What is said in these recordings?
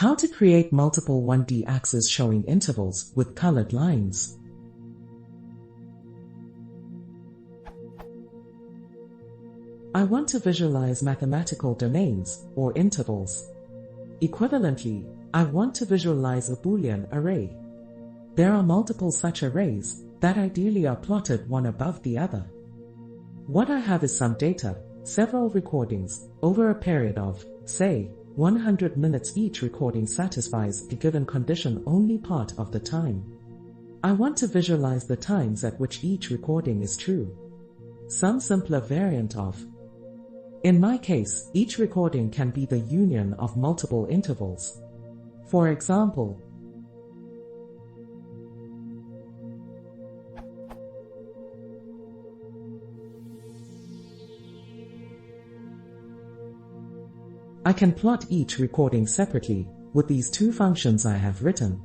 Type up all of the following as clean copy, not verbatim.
How to create multiple 1D axes showing intervals with colored lines. I want to visualize mathematical domains, or intervals. Equivalently, I want to visualize a Boolean array. There are multiple such arrays that ideally are plotted one above the other. What I have is some data, several recordings, over a period of, say, 100 minutes. Each recording satisfies a given condition only part of the time. I want to visualize the times at which each recording is true. Some simpler variant of. In my case, each recording can be the union of multiple intervals. For example, I can plot each recording separately with these two functions I have written.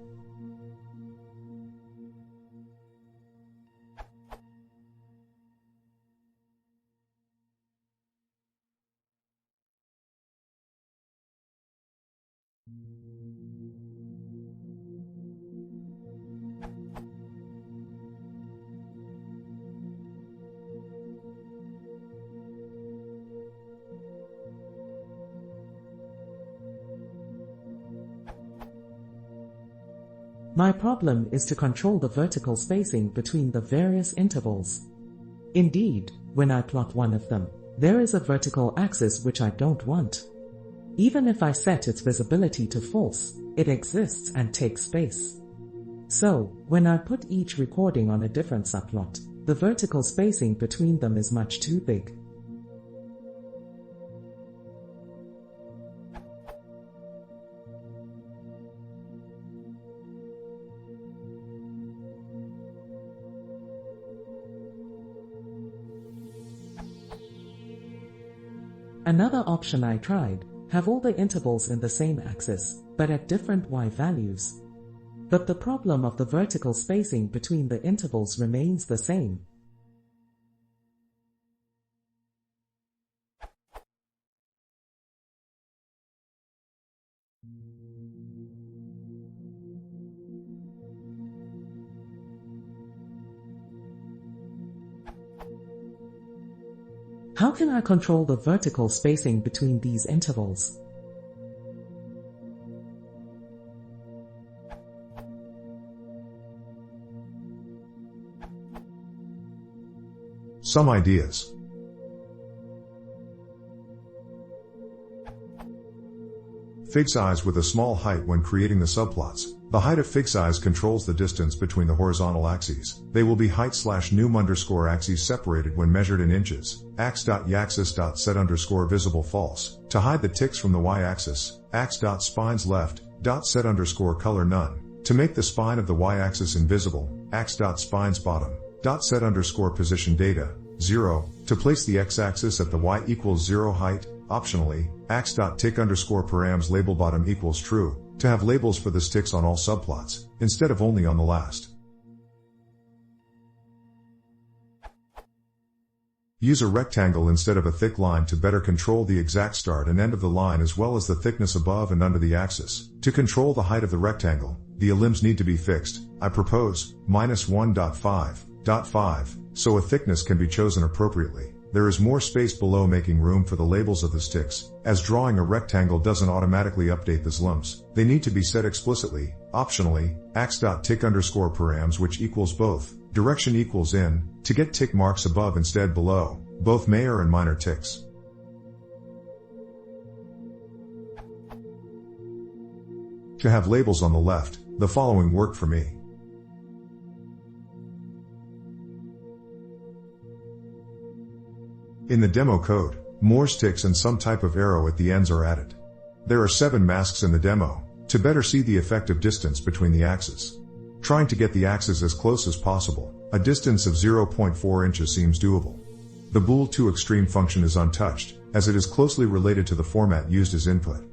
My problem is to control the vertical spacing between the various intervals. Indeed, when I plot one of them, there is a vertical axis which I don't want. Even if I set its visibility to false, it exists and takes space. So, when I put each recording on a different subplot, the vertical spacing between them is much too big. Another option I tried, have all the intervals in the same axis, but at different y values. But the problem of the vertical spacing between the intervals remains the same. How can I control the vertical spacing between these intervals? Some ideas. Fig size with a small height when creating the subplots. The height of fig size controls the distance between the horizontal axes. They will be height/num_axes separated when measured in inches. ax.yaxis.set_visible false. To hide the ticks from the y-axis, ax.spines left.set_color none. To make the spine of the y-axis invisible, ax.spines bottom.set_position data 0. To place the x-axis at the y=0 height, optionally, ax.tick_params label bottom equals true. To have labels for the sticks on all subplots, instead of only on the last. Use a rectangle instead of a thick line to better control the exact start and end of the line as well as the thickness above and under the axis. To control the height of the rectangle, the elims need to be fixed. I propose -1.5.5, so a thickness can be chosen appropriately. There is more space below making room for the labels of the sticks, as drawing a rectangle doesn't automatically update the limbs. They need to be set explicitly, optionally, ax.tick_params which equals both, direction equals in, to get tick marks above instead below, both major and minor ticks. To have labels on the left, the following worked for me. In the demo code, more sticks and some type of arrow at the ends are added. There are 7 masks in the demo, to better see the effective distance between the axes. Trying to get the axes as close as possible, a distance of 0.4 inches seems doable. The bool2extreme function is untouched, as it is closely related to the format used as input.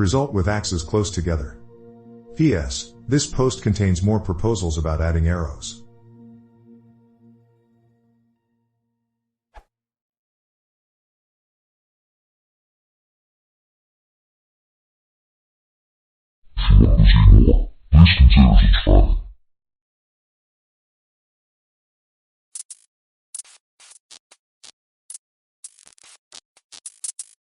Result with axes close together. P.S. This post contains more proposals about adding arrows. If you want to see more, please consider subscribing.